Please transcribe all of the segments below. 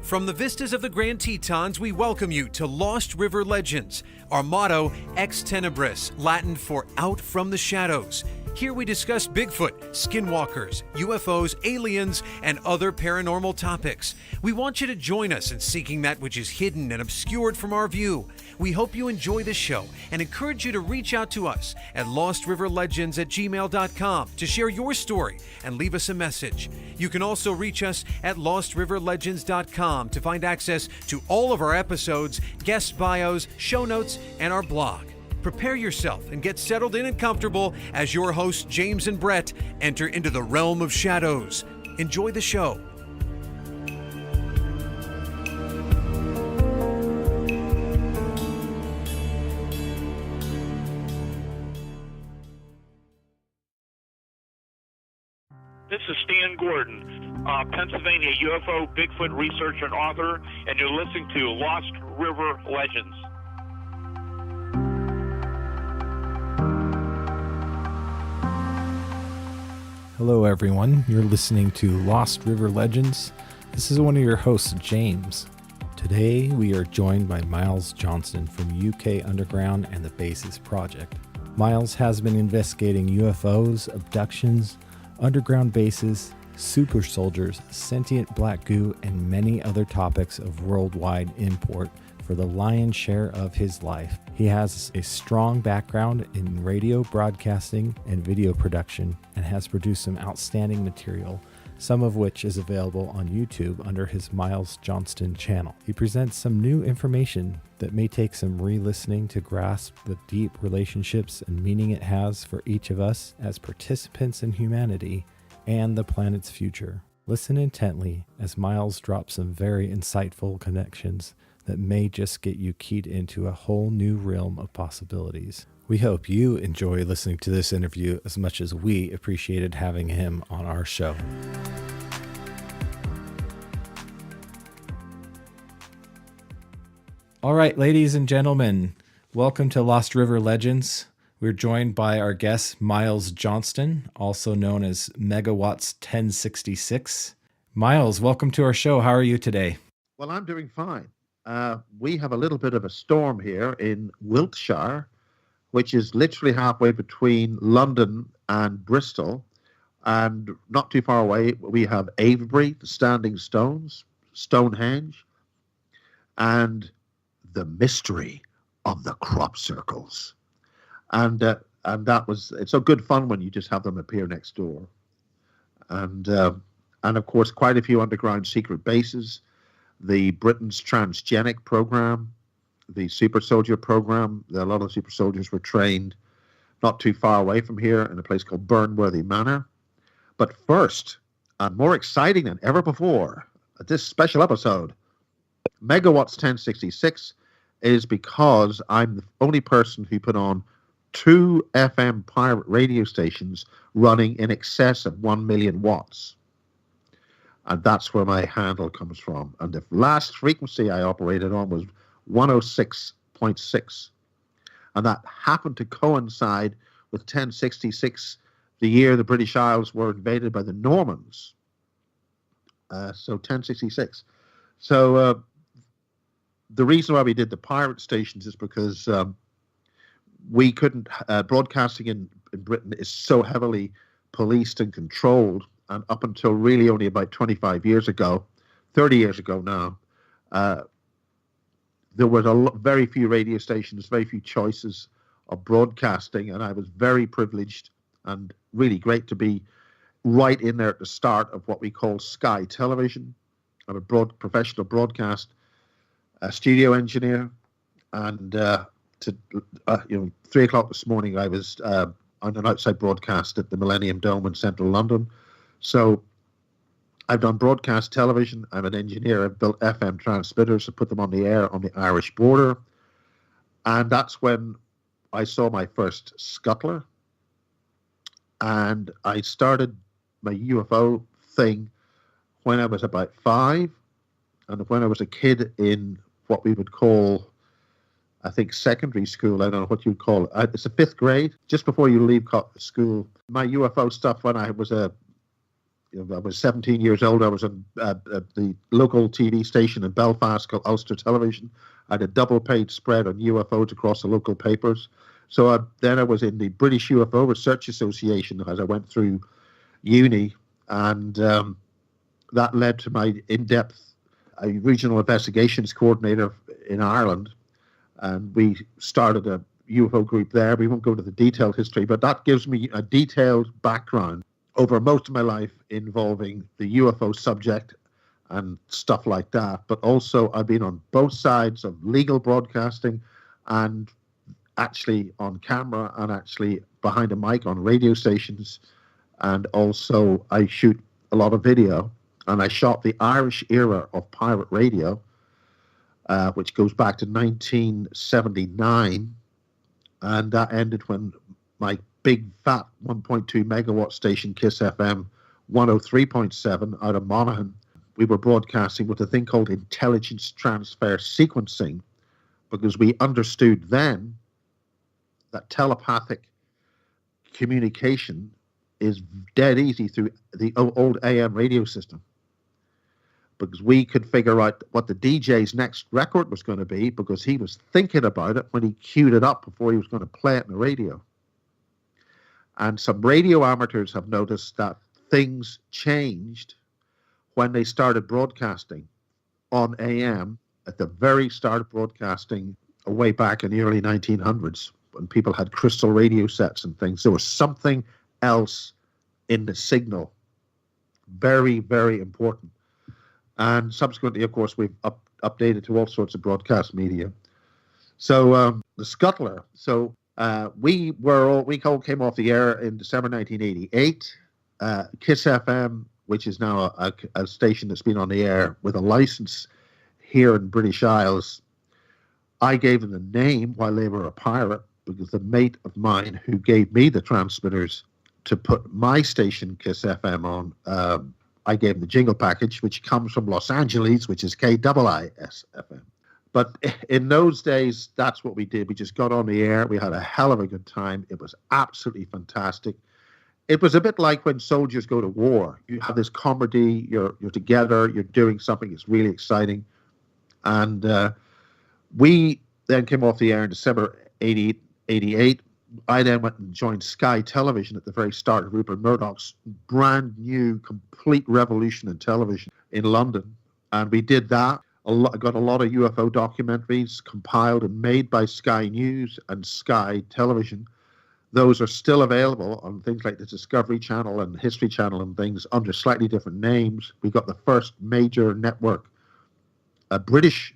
From the vistas of the Grand Tetons, we welcome you to Lost River Legends. Our motto, Ex Tenebris, Latin for out from the shadows. Here we discuss Bigfoot, skinwalkers, UFOs, aliens, and other paranormal topics. We want you to join us in seeking that which is hidden and obscured from our view. We hope you enjoy the show and encourage you to reach out to us at lostriverlegends@gmail.com to share your story and leave us a message. You can also reach us at lostriverlegends.com to find access to all of our episodes, guest bios, show notes, and our blog. Prepare yourself and get settled in and comfortable as your hosts, James and Brett, enter into the realm of shadows. Enjoy the show. This is Stan Gordon, Pennsylvania UFO, Bigfoot researcher and author, and you're listening to Lost River Legends. Hello everyone, you're listening to Lost River Legends. This is one of your hosts, James. Today we are joined by Miles Johnston from UK Underground and the Basis Project. Miles has been investigating UFOs, abductions, underground bases, super soldiers, sentient black goo, and many other topics of worldwide import for the lion's share of his life. He has a strong background in radio broadcasting and video production and has produced some outstanding material, some of which is available on YouTube under his Miles Johnston channel. He presents some new information that may take some re-listening to grasp the deep relationships and meaning it has for each of us as participants in humanity and the planet's future. Listen intently as Miles drops some very insightful connections that may just get you keyed into a whole new realm of possibilities. We hope you enjoy listening to this interview as much as we appreciated having him on our show. All right, ladies and gentlemen, welcome to Lost River Legends. We're joined by our guest, Miles Johnston, also known as Megawatts 1066. Miles, welcome to our show. How are you today? Well, I'm doing fine. We have a little bit of a storm here in Wiltshire, which is literally halfway between London and Bristol. And not too far away, we have Avebury, the Standing Stones, Stonehenge, and the mystery of the crop circles. And it's so good fun when you just have them appear next door. And of course, quite a few underground secret bases. The Britain's transgenic program, the super soldier program. A lot of super soldiers were trained not too far away from here in a place called Burnworthy Manor. But first, and more exciting than ever before, this special episode, Megawatts 1066, is because I'm the only person who put on 2 FM pirate radio stations running in excess of 1 million watts. And that's where my handle comes from. And the last frequency I operated on was 106.6. And that happened to coincide with 1066, the year the British Isles were invaded by the Normans. So 1066. So the reason why we did the pirate stations is because we couldn't, broadcasting in Britain is so heavily policed and controlled. And up until really only about 25 years ago, 30 years ago now, there was very few radio stations, very few choices of broadcasting, and I was very privileged and really great to be right in there at the start of what we call Sky Television. I'm a professional broadcast studio engineer, and 3 o'clock this morning I was on an outside broadcast at the Millennium Dome in central London. So I've done broadcast television. I'm an engineer. I've built FM transmitters to put them on the air on the Irish border. And that's when I saw my first scuttler. And I started my UFO thing when I was about 5. And when I was a kid in what we would call, I think, secondary school. I don't know what you'd call it. It's the 5th grade, just before you leave school. My UFO stuff when I was I was 17 years old. I was on the local TV station in Belfast called Ulster Television. I had a double-page spread on UFOs across the local papers. So then I was in the British UFO Research Association as I went through uni, and that led to my in-depth regional investigations coordinator in Ireland, and we started a UFO group there. We won't go into the detailed history, but that gives me a detailed background over most of my life involving the UFO subject and stuff like that. But also I've been on both sides of legal broadcasting and actually on camera and actually behind a mic on radio stations. And also I shoot a lot of video, and I shot the Irish era of pirate radio, which goes back to 1979. And that ended when my big fat 1.2 megawatt station, Kiss FM 103.7 out of Monaghan, we were broadcasting with a thing called intelligence transfer sequencing, because we understood then that telepathic communication is dead easy through the old AM radio system, because we could figure out what the DJ's next record was going to be, because he was thinking about it when he queued it up before he was going to play it on the radio. And some radio amateurs have noticed that things changed when they started broadcasting on AM at the very start of broadcasting way back in the early 1900s, when people had crystal radio sets and things. There was something else in the signal. Very, very important. And subsequently, of course, we've updated to all sorts of broadcast media. So the Scuttler. So we all came off the air in December 1988. Kiss FM, which is now a station that's been on the air with a license here in British Isles. I gave them the name while they were a pirate, because the mate of mine who gave me the transmitters to put my station, Kiss FM, on, I gave them the jingle package, which comes from Los Angeles, which is KIIS-FM. But in those days, that's what we did. We just got on the air. We had a hell of a good time. It was absolutely fantastic. It was a bit like when soldiers go to war. You have this camaraderie, you're together, you're doing something that's really exciting. And we then came off the air in December 88. I then went and joined Sky Television at the very start of Rupert Murdoch's brand new, complete revolution in television in London. And we did that. Got a lot of UFO documentaries compiled and made by Sky News and Sky Television. Those are still available on things like the Discovery Channel and History Channel and things under slightly different names. We got the first major network, a British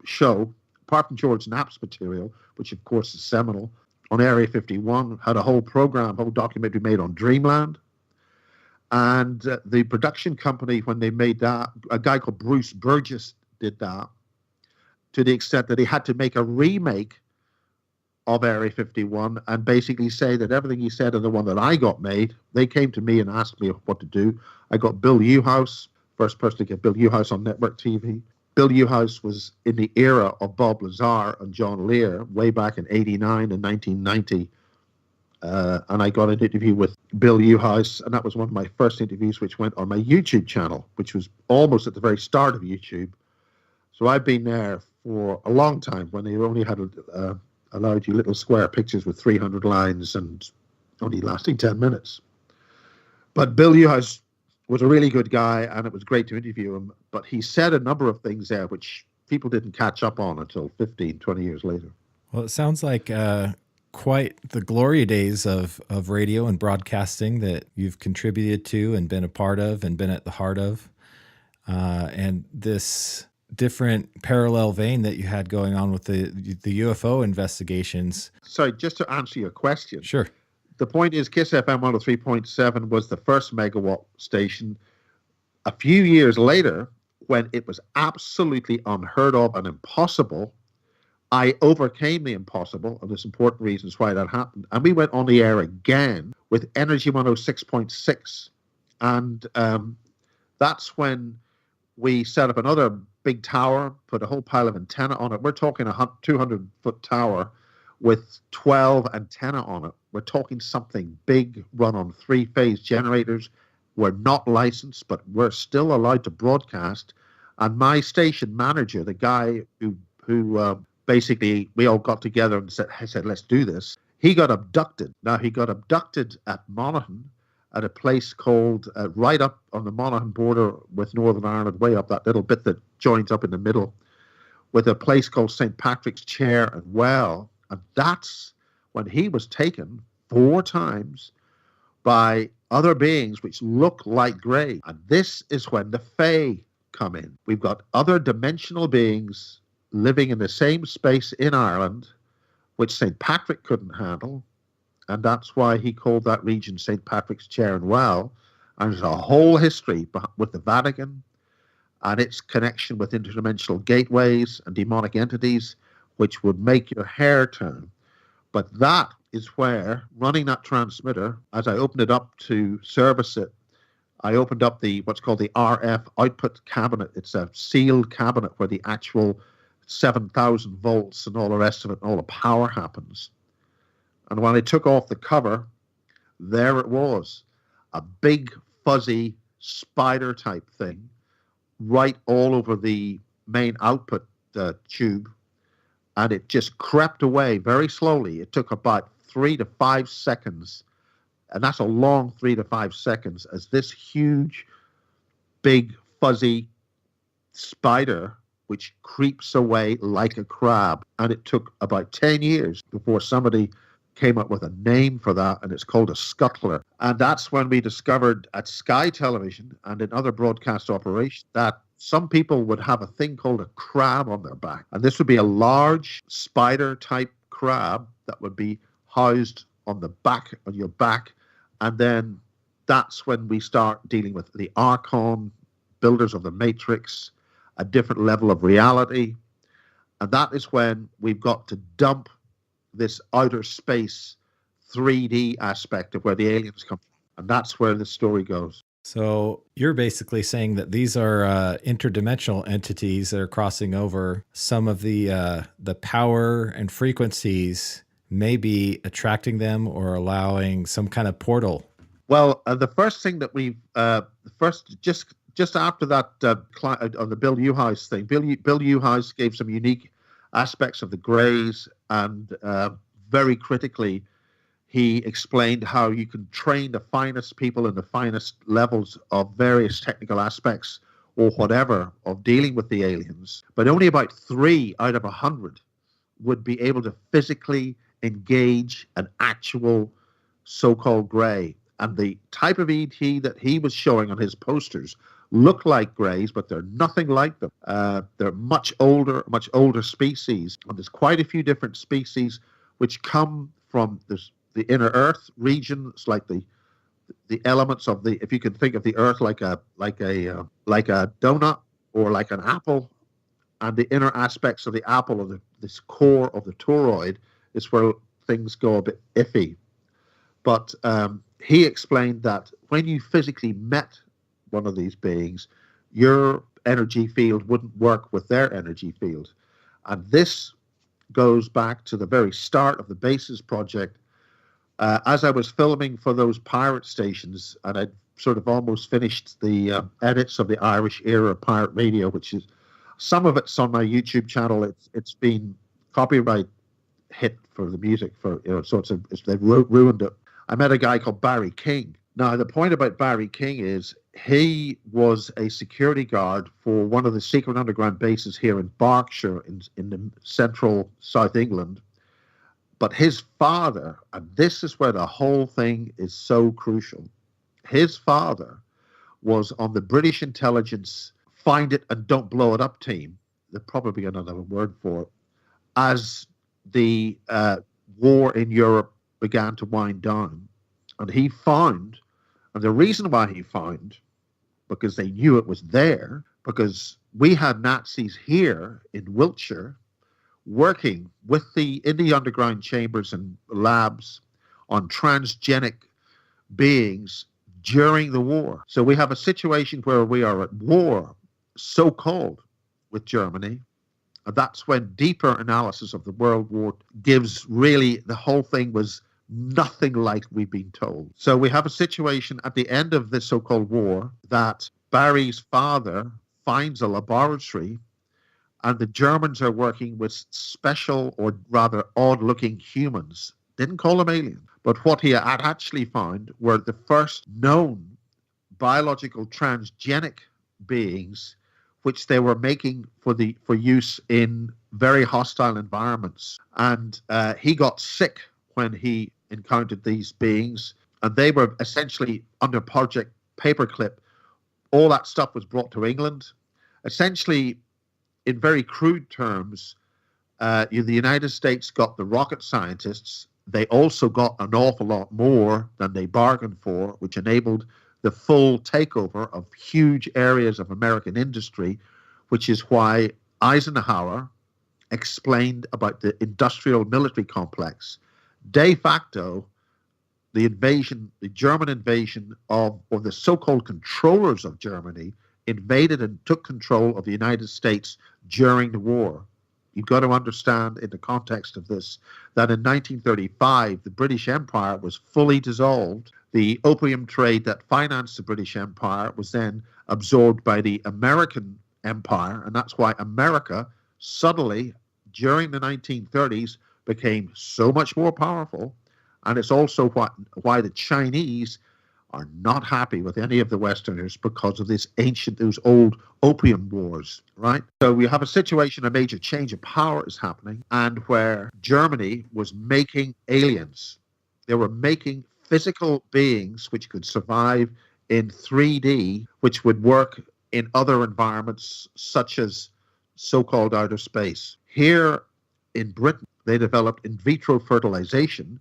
show, apart from George Knapp's material, which of course is seminal, on Area 51, had a whole program, whole documentary made on Dreamland. And the production company, when they made that, a guy called Bruce Burgess did that, to the extent that he had to make a remake of Area 51 and basically say that everything he said in the one that I got made, they came to me and asked me what to do. I got Bill Newhouse, first person to get Bill Newhouse on network TV. Bill Newhouse was in the era of Bob Lazar and John Lear, way back in 89 and 1990. And I got an interview with Bill Newhouse, and that was one of my first interviews, which went on my YouTube channel, which was almost at the very start of YouTube. So I've been there for a long time, when they only had allowed you little square pictures with 300 lines and only lasting 10 minutes. But Bill Newhouse was a really good guy, and it was great to interview him. But he said a number of things there which people didn't catch up on until 15, 20 years later. Well, it sounds like quite the glory days of radio and broadcasting that you've contributed to and been a part of and been at the heart of. And this different parallel vein that you had going on with the UFO investigations. Sorry, just to answer your question. Sure. The point is, Kiss FM 103.7 was the first megawatt station. A few years later, when it was absolutely unheard of and impossible, I overcame the impossible, and there's important reasons why that happened. And we went on the air again with Energy 106.6. And that's when we set up another big tower, put a whole pile of antenna on it. We're talking a 200-foot tower with 12 antenna on it. We're talking something big, run on 3-phase generators, We're not licensed, but we're still allowed to broadcast. And my station manager, the guy who basically we all got together and said, let's do this. He got abducted. Now, he got abducted at Monaghan, at a place called, right up on the Monaghan border with Northern Ireland, way up that little bit that joins up in the middle, with a place called St. Patrick's Chair and Well. And that's when he was taken 4 times by other beings which look like grey. And this is when the Fae come in. We've got other dimensional beings living in the same space in Ireland, which St. Patrick couldn't handle. And that's why he called that region St. Patrick's Chair and Well. And there's a whole history with the Vatican and its connection with interdimensional gateways and demonic entities, which would make your hair turn. But that is where, running that transmitter, as I opened it up to service it, I opened up what's called the RF output cabinet. It's a sealed cabinet where the actual 7,000 volts and all the rest of it, all the power happens. And when I took off the cover, there it was, a big fuzzy spider type thing right all over the main output tube. And it just crept away very slowly. It took about 3 to 5 seconds. And that's a long 3 to 5 seconds as this huge, big, fuzzy spider, which creeps away like a crab. And it took about 10 years before somebody came up with a name for that, and it's called a scuttler. And that's when we discovered at Sky Television and in other broadcast operations that some people would have a thing called a crab on their back. And this would be a large spider-type crab that would be housed on your back. And then that's when we start dealing with the Archon, builders of the Matrix, a different level of reality. And that is when we've got to dump this outer space 3D aspect of where the aliens come from. And that's where the story goes. So you're basically saying that these are interdimensional entities that are crossing over. Some of the power and frequencies may be attracting them or allowing some kind of portal. Well, the first thing that we've just after that on the Bill Newhouse thing, Bill Newhouse gave some unique aspects of the Greys, and very critically, he explained how you can train the finest people in the finest levels of various technical aspects or whatever of dealing with the aliens, but only about 3 out of 100 would be able to physically engage an actual so-called Grey. And the type of ET that he was showing on his posters look like Greys, but they're nothing like them. They're much older species. And there's quite a few different species which come from the inner Earth regions, like the elements of if you can think of the Earth like a donut or like an apple, and the inner aspects of the apple or this core of the toroid is where things go a bit iffy. But he explained that when you physically met one of these beings, your energy field wouldn't work with their energy field. And this goes back to the very start of the Bases project. As I was filming for those pirate stations, and I'd sort of almost finished the edits of the Irish era pirate radio, which is some of it's on my YouTube channel. It's been copyright hit for the music they've ruined it. I met a guy called Barry King. Now, the point about Barry King is he was a security guard for one of the secret underground bases here in Berkshire in the central South England. But his father, and this is where the whole thing is so crucial, his father was on the British intelligence find it and don't blow it up team. There's probably another word for it. As the war in Europe began to wind down, and he found, and the reason why he found, because they knew it was there, because we had Nazis here in Wiltshire working in the underground chambers and labs on transgenic beings during the war. So we have a situation where we are at war, so-called, with Germany. And that's when deeper analysis of the World War gives really the whole thing was nothing like we've been told. So we have a situation at the end of this so-called war that Barry's father finds a laboratory, and the Germans are working with special, or rather odd-looking humans. Didn't call them aliens. But what he had actually found were the first known biological transgenic beings, which they were making for use in very hostile environments. And he got sick when he encountered these beings, and they were essentially under Project Paperclip. All that stuff was brought to England. Essentially, in very crude terms, the United States got the rocket scientists. They also got an awful lot more than they bargained for, which enabled the full takeover of huge areas of American industry, which is why Eisenhower explained about the industrial military complex. De facto, the German invasion or the so-called controllers of Germany invaded and took control of the United States during the war. You've got to understand, in the context of this, that in 1935, the British Empire was fully dissolved. The opium trade that financed the British Empire was then absorbed by the American Empire, and that's why America suddenly, during the 1930s, became so much more powerful. And it's also why the Chinese are not happy with any of the Westerners, because of those old opium wars, right? So we have a situation, a major change of power is happening, and where Germany was making aliens. They were making physical beings which could survive in 3D, which would work in other environments, such as so-called outer space. Here in Britain, they developed in vitro fertilization.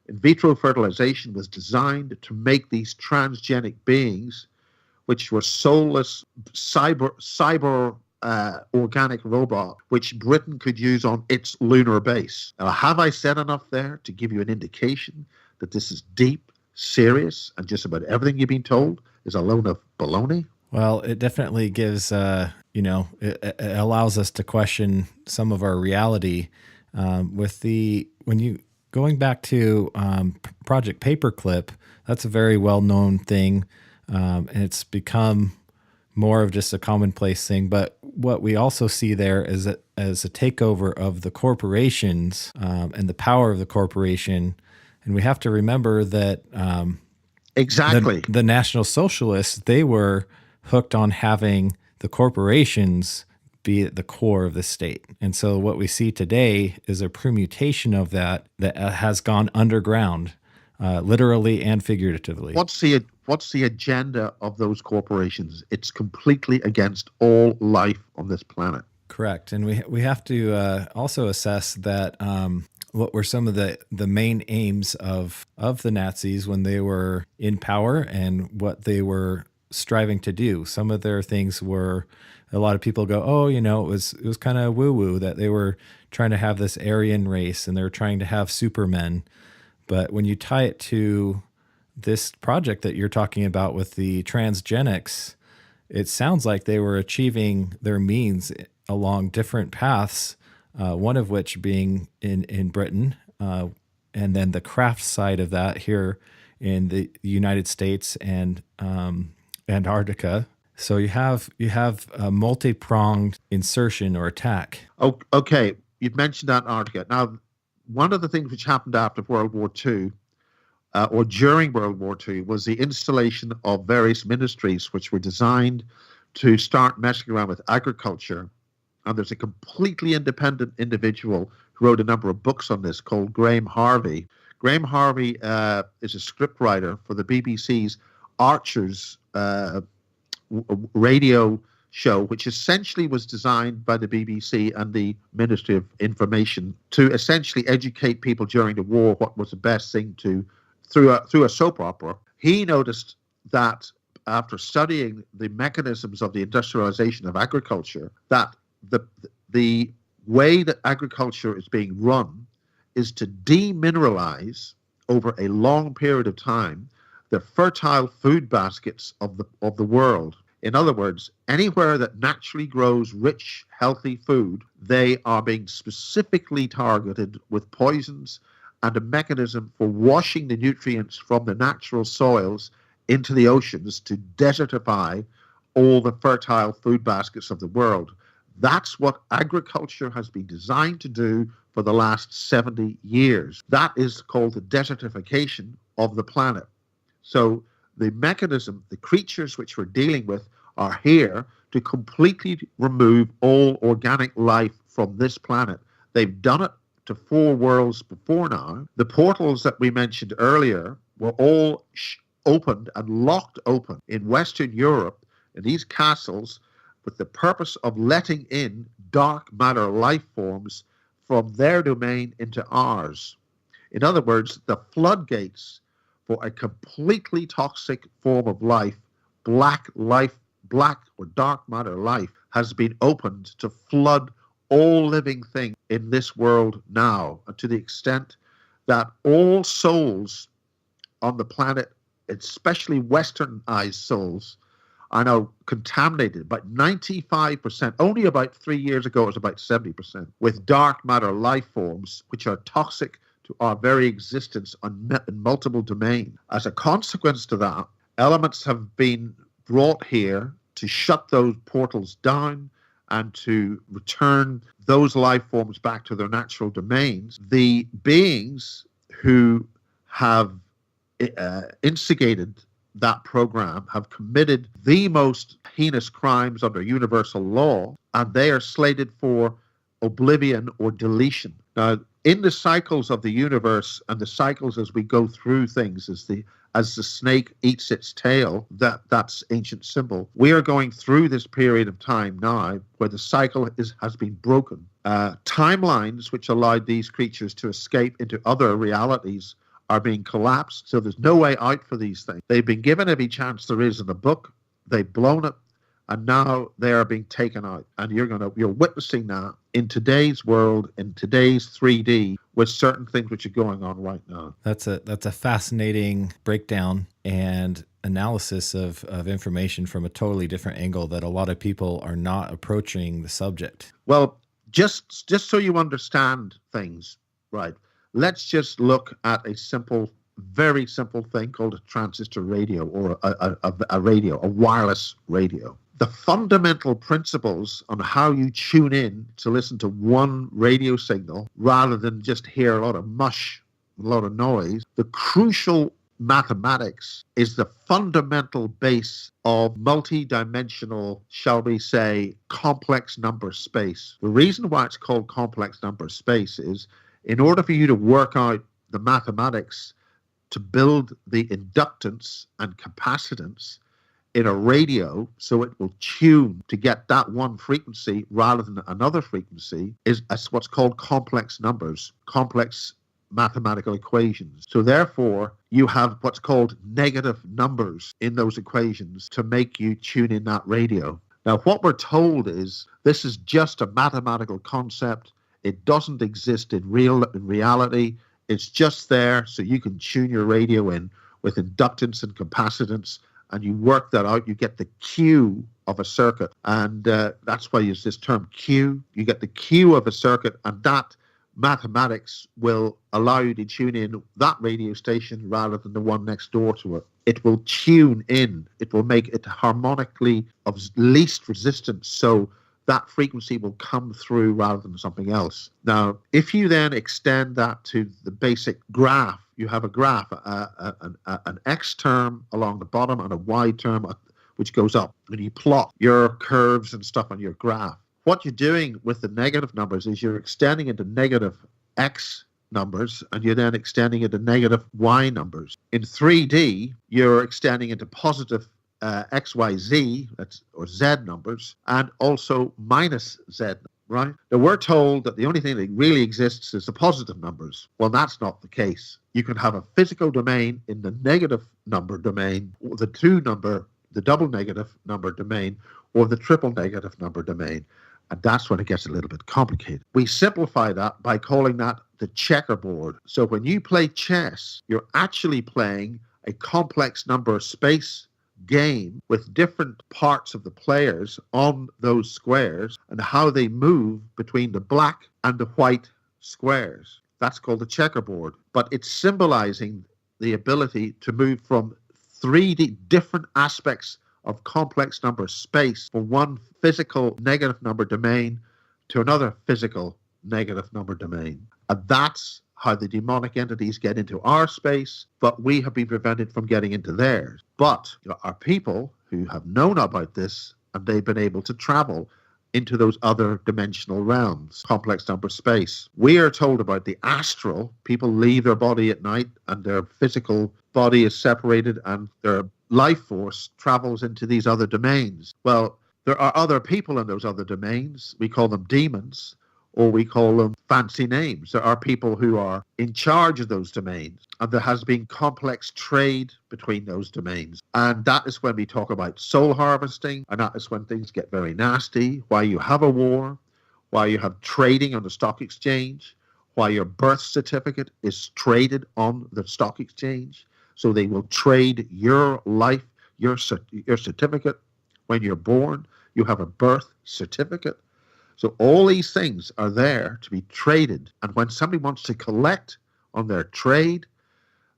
In vitro fertilization was designed to make these transgenic beings, which were soulless cyber organic robot, which Britain could use on its lunar base. Now, have I said enough there to give you an indication that this is deep, serious, and just about everything you've been told is a load of baloney? Well, it definitely gives, it allows us to question some of our reality going back to Project Paperclip. That's a very well-known thing, and it's become more of just a commonplace thing. But what we also see there is as a takeover of the corporations and the power of the corporation. And we have to remember that exactly the National Socialists, they were hooked on having the corporations be at the core of the state. And so what we see today is a permutation of that has gone underground, literally and figuratively. What's the agenda of those corporations? It's completely against all life on this planet. Correct. And we have to also assess that what were some of the main aims of the Nazis when they were in power and what they were striving to do. Some of their things were, a lot of people go, oh, it was kind of woo-woo that they were trying to have this Aryan race and they were trying to have supermen. But when you tie it to this project that you're talking about with the transgenics, it sounds like they were achieving their means along different paths, one of which being in Britain, and then the craft side of that here in the United States and Antarctica. So you have a multi-pronged insertion or attack. Oh, okay, you've mentioned Antarctica. Now, one of the things which happened after World War II, or during World War II, was the installation of various ministries which were designed to start messing around with agriculture. And there's a completely independent individual who wrote a number of books on this called Graham Harvey. Graham Harvey is a scriptwriter for the BBC's Archers radio show, which essentially was designed by the BBC and the Ministry of Information to essentially educate people during the war what was the best thing to, through a soap opera. He noticed that after studying the mechanisms of the industrialization of agriculture, that the way that agriculture is being run is to demineralize over a long period of time the fertile food baskets of the world. In other words, anywhere that naturally grows rich, healthy food, they are being specifically targeted with poisons and a mechanism for washing the nutrients from the natural soils into the oceans to desertify all the fertile food baskets of the world. That's what agriculture has been designed to do for the last 70 years. That is called the desertification of the planet. So the mechanism, the creatures which we're dealing with are here to completely remove all organic life from this planet. They've done it to 4 worlds before now. The portals that we mentioned earlier were all opened and locked open in Western Europe in these castles with the purpose of letting in dark matter life forms from their domain into ours. In other words, the floodgates for a completely toxic form of life, black or dark matter life, has been opened to flood all living things in this world now, to the extent that all souls on the planet, especially westernized souls, are now contaminated by 95%. Only about 3 years ago, it was about 70%, with dark matter life forms, which are toxic to our very existence in multiple domains. As a consequence to that, elements have been brought here to shut those portals down and to return those life forms back to their natural domains. The beings who have instigated that program have committed the most heinous crimes under universal law, and they are slated for oblivion or deletion. Now, in the cycles of the universe and the cycles as we go through things, as the snake eats its tail, that's ancient symbol. We are going through this period of time now where the cycle has been broken. Timelines which allowed these creatures to escape into other realities are being collapsed, so there's no way out for these things. They've been given every chance there is in the book. They've blown it, and now they are being taken out. And you're witnessing that in today's world, in today's 3D, with certain things which are going on right now. That's a fascinating breakdown and analysis of information from a totally different angle that a lot of people are not approaching the subject. Well, just so you understand things, right? Let's just look at a very simple thing called a transistor radio, or a wireless radio. The fundamental principles on how you tune in to listen to one radio signal rather than just hear a lot of mush, a lot of noise, the crucial mathematics is the fundamental base of multi-dimensional, shall we say, complex number space. The reason why it's called complex number space is in order for you to work out the mathematics to build the inductance and capacitance in a radio so it will tune to get that one frequency rather than another frequency is what's called complex numbers, complex mathematical equations. So therefore, you have what's called negative numbers in those equations to make you tune in that radio. Now, what we're told is this is just a mathematical concept. It doesn't exist in reality. It's just there so you can tune your radio in with inductance and capacitance, and you work that out. You get the Q of a circuit, and that's why you use this term Q. You get the Q of a circuit, and that mathematics will allow you to tune in that radio station rather than the one next door to it. It will tune in. It will make it harmonically of least resistance, so that frequency will come through rather than something else. Now, if you then extend that to the basic graph, you have a graph, an X term along the bottom and a Y term which goes up, and you plot your curves and stuff on your graph. What you're doing with the negative numbers is you're extending into negative X numbers, and you're then extending into negative Y numbers. In 3D, you're extending into positive X, Y, Z, or Z numbers, and also minus Z, right? Now, we're told that the only thing that really exists is the positive numbers. Well, that's not the case. You can have a physical domain in the negative number domain, or the double negative number domain, or the triple negative number domain. And that's when it gets a little bit complicated. We simplify that by calling that the checkerboard. So when you play chess, you're actually playing a complex number space game with different parts of the players on those squares and how they move between the black and the white squares. That's called the checkerboard. But it's symbolizing the ability to move from 3D different aspects of complex number space from one physical negative number domain to another physical negative number domain. And that's how the demonic entities get into our space, but we have been prevented from getting into theirs. But there are people who have known about this, and they've been able to travel into those other dimensional realms, complex number space. We are told about the astral. People leave their body at night and their physical body is separated and their life force travels into these other domains. Well, there are other people in those other domains. We call them demons, or we call them fancy names. There are people who are in charge of those domains, and there has been complex trade between those domains. And that is when we talk about soul harvesting, and that is when things get very nasty, why you have a war, why you have trading on the stock exchange, why your birth certificate is traded on the stock exchange. So they will trade your life, your certificate. When you're born, you have a birth certificate. So all these things are there to be traded. And when somebody wants to collect on their trade,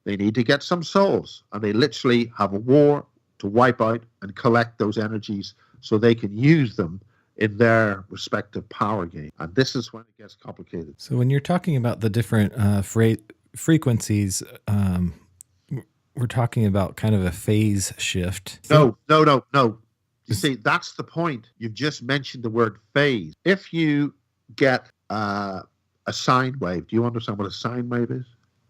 they need to get some souls. And they literally have a war to wipe out and collect those energies so they can use them in their respective power game. And this is when it gets complicated. So when you're talking about the different frequencies, we're talking about kind of a phase shift. No. You see, that's the point. You've just mentioned the word phase. If you get a sine wave, do you understand what a sine wave is?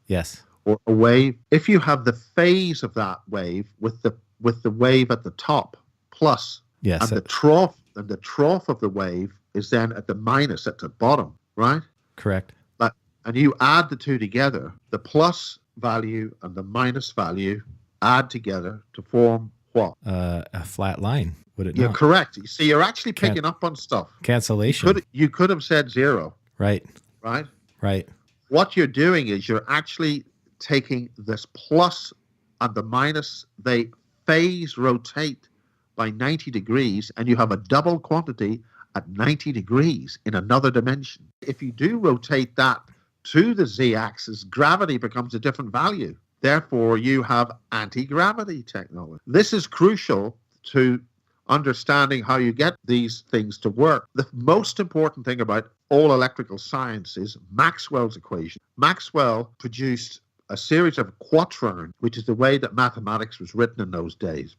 Yes. Or a wave. If you have the phase of that wave with the wave at the top plus, yes, and the trough of the wave is then at the minus at the bottom, right? Correct. And you add the two together, the plus value and the minus value add together to form what? A flat line, would it not? You're correct. You see, you're actually picking up on stuff. Cancellation. You could have said zero. Right. Right? Right. What you're doing is you're actually taking this plus and the minus, they phase rotate by 90 degrees, and you have a double quantity at 90 degrees in another dimension. If you do rotate that to the z-axis, gravity becomes a different value. Therefore, you have anti-gravity technology. This is crucial to understanding how you get these things to work. The most important thing about all electrical science is Maxwell's equation. Maxwell produced a series of quatrains, which is the way that mathematics was written in those days,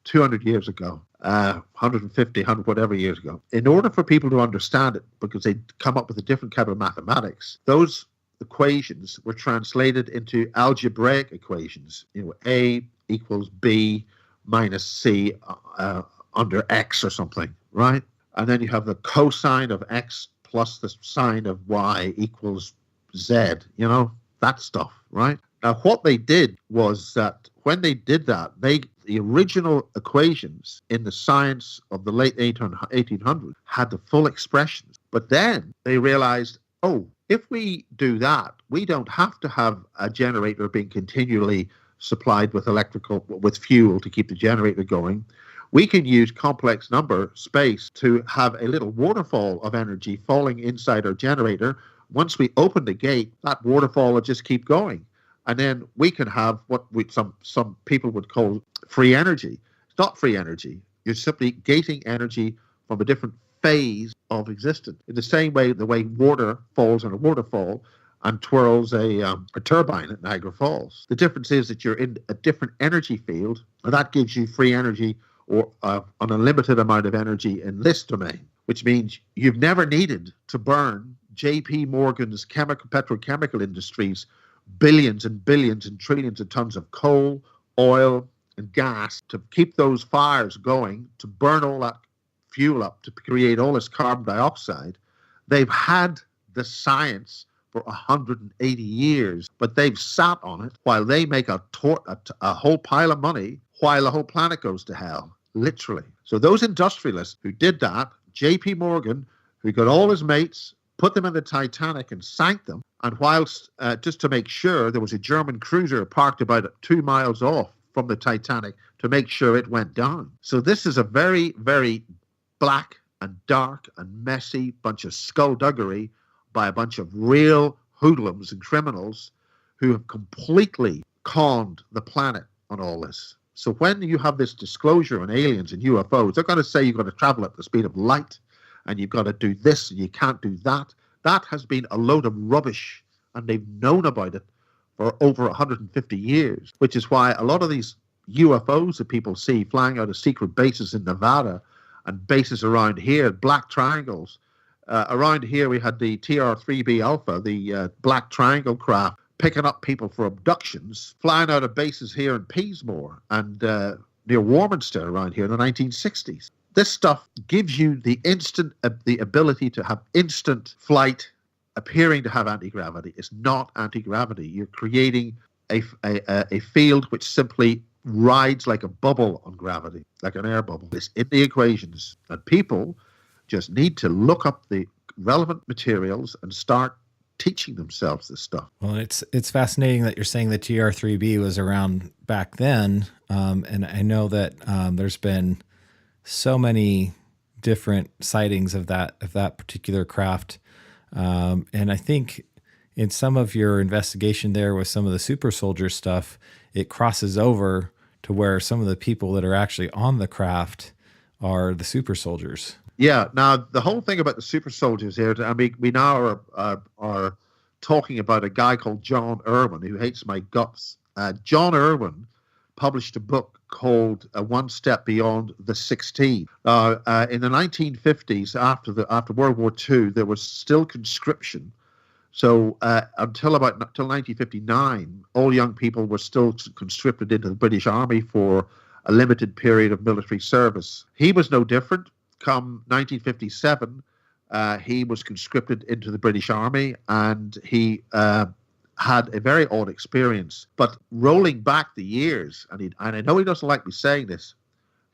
200 years ago, 150, 100, whatever years ago. In order for people to understand it, because they'd come up with a different kind of mathematics, those equations were translated into algebraic equations. A equals B minus C under X or something, right? And then you have the cosine of X plus the sine of Y equals Z, that stuff, right? Now, what they did was that when they did that, the original equations in the science of the late 1800s had the full expressions. But then they realized, if we do that, we don't have to have a generator being continually supplied with fuel to keep the generator going. We can use complex number space to have a little waterfall of energy falling inside our generator. Once we open the gate, that waterfall will just keep going. And then we can have what some people would call free energy. It's not free energy. You're simply gating energy from a different phase of existence. In the same way, the way water falls in a waterfall and twirls a turbine at Niagara Falls. The difference is that you're in a different energy field, and that gives you free energy or an unlimited amount of energy in this domain, which means you've never needed to burn J.P. Morgan's petrochemical industries billions and billions and trillions of tons of coal, oil, and gas to keep those fires going, to burn all that fuel up, to create all this carbon dioxide. They've had the science for 180 years, but they've sat on it while they make a whole pile of money while the whole planet goes to hell, literally. So those industrialists who did that, J.P. Morgan, who got all his mates, put them in the Titanic and sank them, and whilst, just to make sure, there was a German cruiser parked about 2 miles off from the Titanic to make sure it went down. So this is a very, very black and dark and messy bunch of skullduggery by a bunch of real hoodlums and criminals who have completely conned the planet on all this. So when you have this disclosure on aliens and UFOs, they're going to say you've got to travel at the speed of light and you've got to do this and you can't do that. That has been a load of rubbish, and they've known about it for over 150 years, which is why a lot of these UFOs that people see flying out of secret bases in Nevada and bases around here, black triangles. Around here, we had the TR-3B Alpha, the black triangle craft, picking up people for abductions, flying out of bases here in Peasmore and near Warminster around here in the 1960s. This stuff gives you the ability to have instant flight appearing to have anti-gravity. It's not anti-gravity. You're creating a field which simply rides like a bubble on gravity, like an air bubble. It's in the equations. And people just need to look up the relevant materials and start teaching themselves this stuff. Well, it's fascinating that you're saying the TR-3B was around back then. And I know that there's been so many different sightings of that particular craft. And I think in some of your investigation there with some of the super soldier stuff, it crosses over to where some of the people that are actually on the craft are the super soldiers. Yeah. Now, the whole thing about the super soldiers here, I mean, we now are talking about a guy called John Irwin who hates my guts. John Irwin published a book called One Step Beyond the 16. In the 1950s, after World War II, there was still conscription. So until 1959, all young people were still conscripted into the British Army for a limited period of military service. He was no different. Come 1957, he was conscripted into the British Army, and he had a very odd experience. But rolling back the years, and I know he doesn't like me saying this,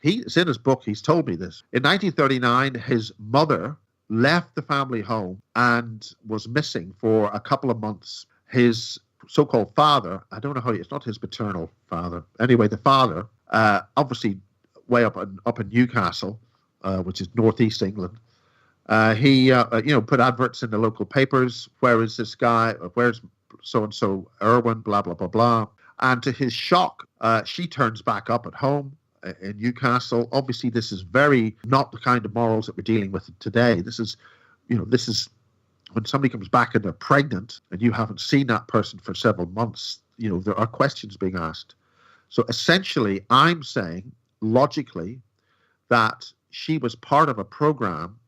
it's in his book, he's told me this. In 1939, his mother left the family home and was missing for a couple of months. His so-called father, I don't know how, it's not his paternal father. Anyway, the father, obviously way up in Newcastle, which is northeast England, he put adverts in the local papers. Where is this guy? Where's so-and-so Irwin? Blah, blah, blah, blah. And to his shock, she turns back up at home in Newcastle. Obviously, this is very not the kind of morals that we're dealing with today. This is when somebody comes back and they're pregnant and you haven't seen that person for several months, there are questions being asked. So essentially, I'm saying logically that she was part of a program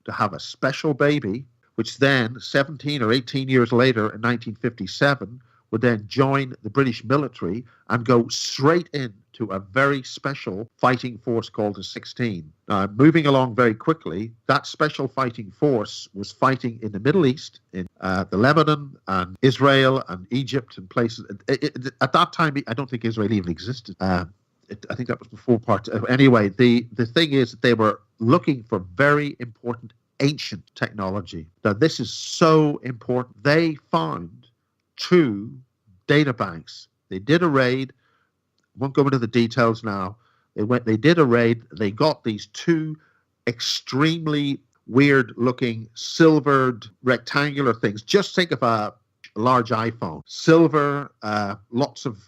to have a special baby, which then 17 or 18 years later in 1957 would then join the British military and go straight into a very special fighting force called the 16. Moving along very quickly, that special fighting force was fighting in the Middle East, in the Lebanon and Israel and Egypt and places. At that time, I don't think Israel even existed. I think that was before part. Anyway, the thing is that they were looking for very important ancient technology. Now, this is so important. They found 2 data banks. They did a raid. Won't go into the details now. They did a raid. They got these 2 extremely weird-looking silvered rectangular things. Just think of a large iPhone. Silver, lots of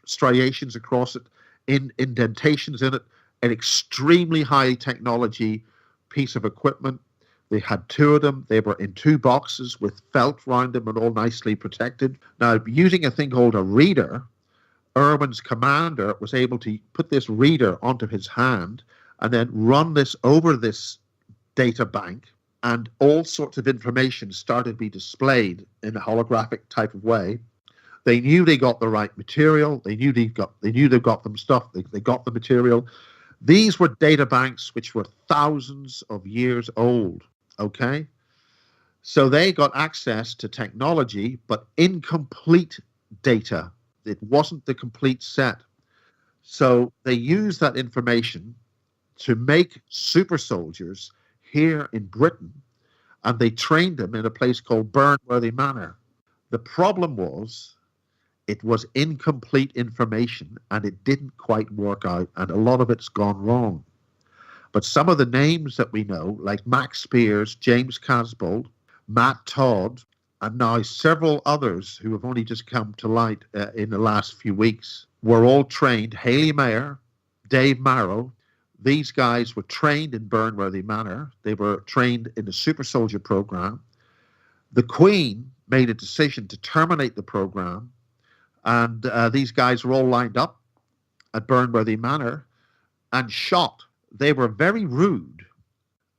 striations across it, indentations in it, an extremely high technology piece of equipment. They had 2 of them. They were in 2 boxes with felt around them and all nicely protected. Now, using a thing called a reader, Irwin's commander was able to put this reader onto his hand and then run this over this data bank, and all sorts of information started to be displayed in a holographic type of way. They knew they got the right material. They knew they got them stuff. They got the material. These were data banks which were thousands of years old. Okay, so they got access to technology, but incomplete data. It wasn't the complete set. So they used that information to make super soldiers here in Britain, and they trained them in a place called Burnworthy Manor. The problem was it was incomplete information, and it didn't quite work out, and a lot of it's gone wrong. But some of the names that we know, like Max Spears, James Casbolt, Matt Todd, and now several others who have only just come to light in the last few weeks were all trained. Haley Mayer, Dave Marrow, these guys were trained in Burnworthy Manor. They were trained in the Super Soldier program. The Queen made a decision to terminate the program, and these guys were all lined up at Burnworthy Manor and shot. They were very rude,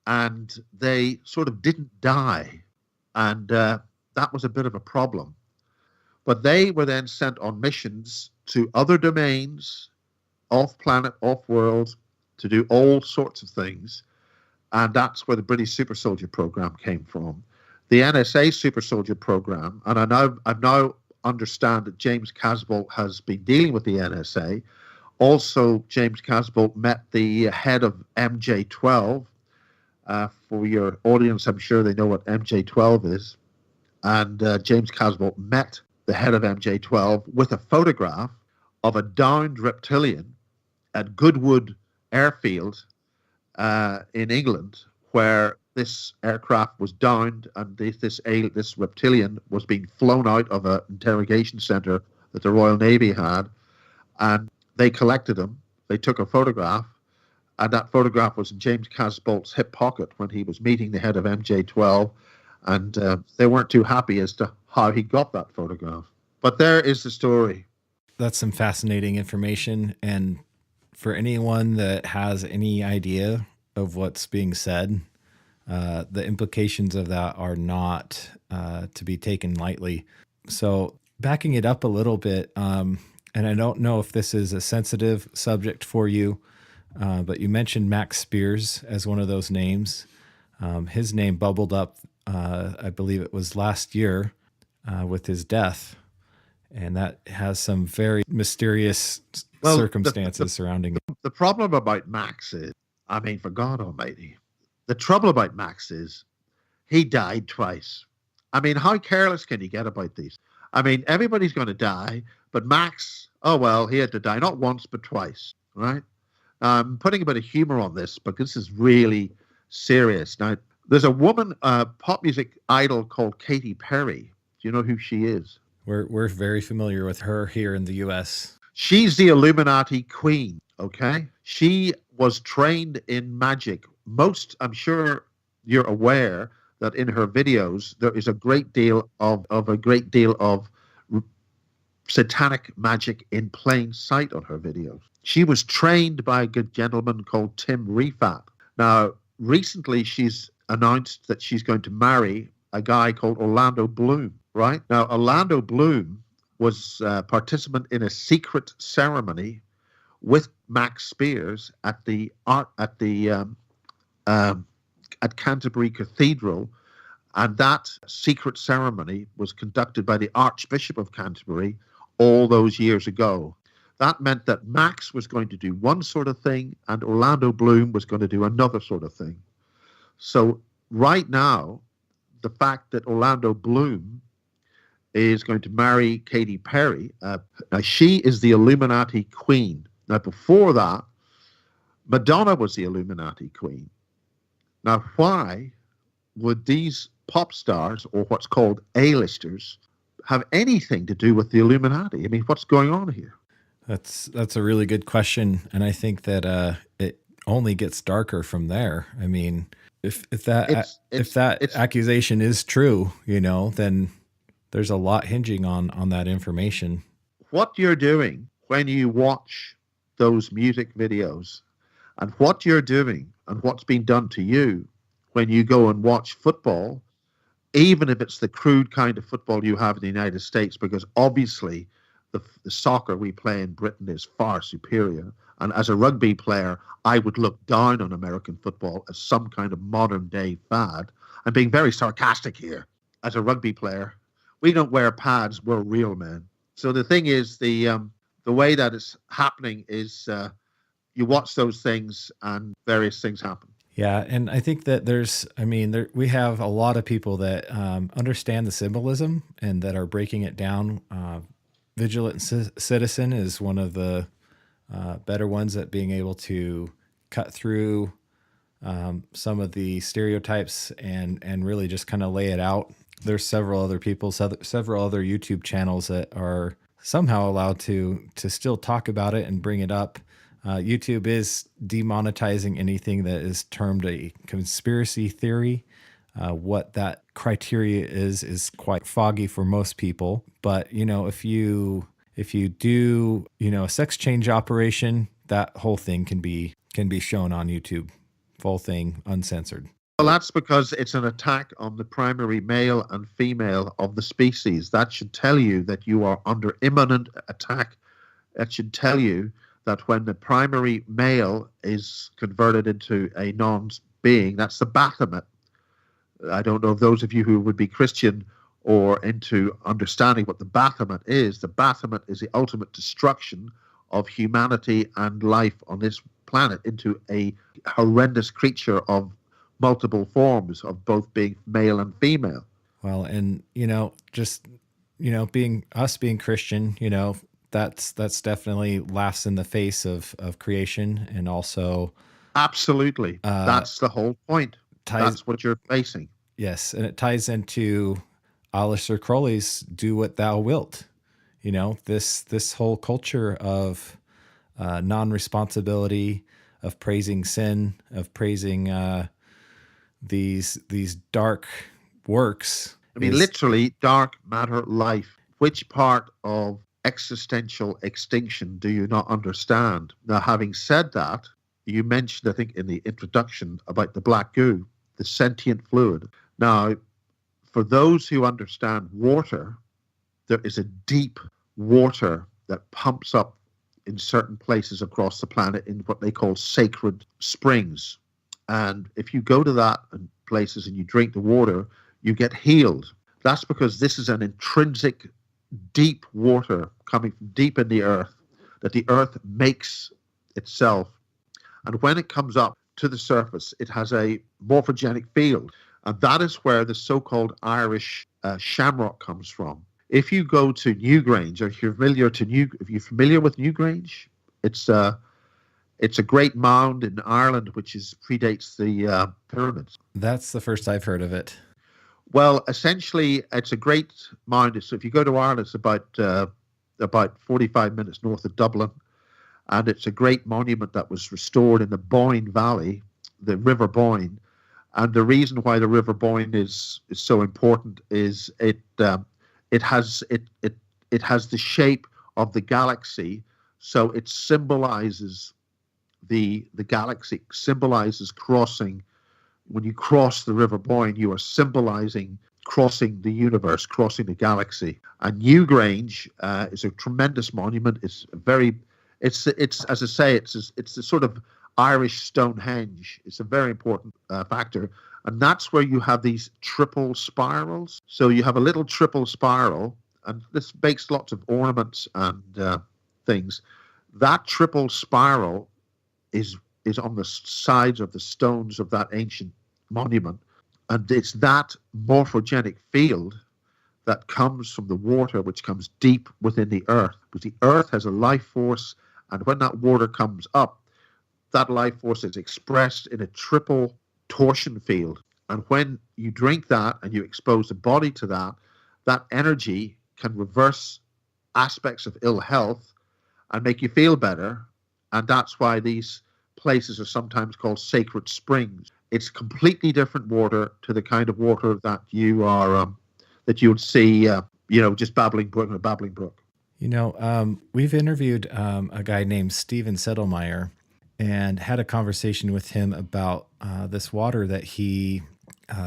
and they sort of didn't die, and that was a bit of a problem. But they were then sent on missions to other domains, off-planet, off-world, to do all sorts of things, and that's where the British Super Soldier program came from. The NSA Super Soldier program, and I now understand that James Casbolt has been dealing with the NSA. Also, James Casbolt met the head of MJ12. For your audience, I'm sure they know what MJ12 is. And James Casbolt met the head of MJ12 with a photograph of a downed reptilian at Goodwood Airfield in England, where this aircraft was downed, and this reptilian was being flown out of an interrogation center that the Royal Navy had, and they collected him. They took a photograph, and that photograph was in James Casbolt's hip pocket when he was meeting the head of MJ12, and they weren't too happy as to how he got that photograph. But there is the story. That's some fascinating information, and for anyone that has any idea of what's being said, the implications of that are not to be taken lightly. So backing it up a little bit, and I don't know if this is a sensitive subject for you, but you mentioned Max Spears as one of those names. His name bubbled up, I believe it was last year, with his death. And that has some very mysterious circumstances surrounding it. The problem about Max is, I mean, for God almighty, the trouble about Max is he died twice. I mean, how careless can you get about these? I mean, everybody's going to die, but Max, oh, well, he had to die not once, but twice, right? I'm putting a bit of humor on this, but this is really serious. Now, there's a woman, pop music idol called Katy Perry. Do you know who she is? We're very familiar with her here in the U.S. She's the Illuminati Queen, okay? She was trained in magic. I'm sure you're aware that in her videos, there is a great deal of satanic magic in plain sight on her videos. She was trained by a good gentleman called Tim Refat. Now, recently she's announced that she's going to marry a guy called Orlando Bloom, right? Now, Orlando Bloom was a participant in a secret ceremony with Max Spears at Canterbury Cathedral, and that secret ceremony was conducted by the Archbishop of Canterbury all those years ago. That meant that Max was going to do one sort of thing and Orlando Bloom was going to do another sort of thing. So right now, the fact that Orlando Bloom is going to marry Katy Perry, now she is the Illuminati Queen. Now, before that, Madonna was the Illuminati Queen. Now, why would these pop stars, or what's called A-listers, have anything to do with the Illuminati? I mean, what's going on here? That's a really good question, and I think that it only gets darker from there. I mean, if that accusation is true, then there's a lot hinging on that information. What you're doing when you watch those music videos, and what you're doing and what's been done to you when you go and watch football, even if it's the crude kind of football you have in the United States, because obviously the soccer we play in Britain is far superior. And as a rugby player, I would look down on American football as some kind of modern day fad. I'm being very sarcastic here. As a rugby player, we don't wear pads, we're real men. So the thing is, the way that it's happening is you watch those things and various things happen. Yeah, and I think that we have a lot of people that understand the symbolism and that are breaking it down. Vigilant Citizen is one of the better ones at being able to cut through some of the stereotypes and really just kind of lay it out. there's several other people, several other YouTube channels that are somehow allowed to still talk about it and bring it up. YouTube is demonetizing anything that is termed a conspiracy theory. What that criteria is quite foggy for most people. But, you know, if you do, you know, a sex change operation, that whole thing can be shown on YouTube, full thing, uncensored. Well, that's because it's an attack on the primary male and female of the species. That should tell you that you are under imminent attack. That should tell you that when the primary male is converted into a non-being, that's the Baphomet. I don't know if those of you who would be Christian or into understanding what the Baphomet is. The Baphomet is the ultimate destruction of humanity and life on this planet into a horrendous creature of multiple forms of both being male and female. Well, and, you know, just, you know, being Christian, you know, that's definitely laughs in the face of creation, and also absolutely that's the whole point. That's what you're facing. Yes, and it ties into Aleister Crowley's "Do What Thou Wilt." You know, this whole culture of non-responsibility, of praising sin, of praising these dark works. I mean, literally, dark matter life. Which part of existential extinction do you not understand? Now, having said that, you mentioned, I think, in the introduction about the black goo, the sentient fluid. Now, for those who understand water, there is a deep water that pumps up in certain places across the planet in what they call sacred springs. And if you go to that in places and you drink the water, you get healed. That's because this is an intrinsic deep water coming from deep in the earth that the earth makes itself. And when it comes up to the surface, it has a morphogenic field. And that is where the so-called Irish shamrock comes from. If you go to Newgrange, or if you're familiar with Newgrange, it's a great mound in Ireland which predates the pyramids. That's the first I've heard of it. Well, essentially, it's a great mound. So if you go to Ireland, it's about 45 minutes north of Dublin, and it's a great monument that was restored in the Boyne Valley, the River Boyne. And the reason why the River Boyne is so important is it has the shape of the galaxy, so it symbolizes the galaxy, symbolizes crossing. When you cross the River Boyne, you are symbolizing crossing the universe, crossing the galaxy. And Newgrange is a tremendous monument. It's as I say, it's a sort of Irish Stonehenge. It's a very important factor. And that's where you have these triple spirals. So you have a little triple spiral, and this makes lots of ornaments and things. That triple spiral is on the sides of the stones of that ancient monument. And it's that morphogenic field that comes from the water, which comes deep within the earth. Because the earth has a life force, and when that water comes up, that life force is expressed in a triple torsion field. And when you drink that and you expose the body to that, that energy can reverse aspects of ill health and make you feel better. And that's why these places are sometimes called sacred springs. It's completely different water to the kind of water that you would see, just babbling brook. You know, we've interviewed a guy named Steven Settlemeyer and had a conversation with him about this water that he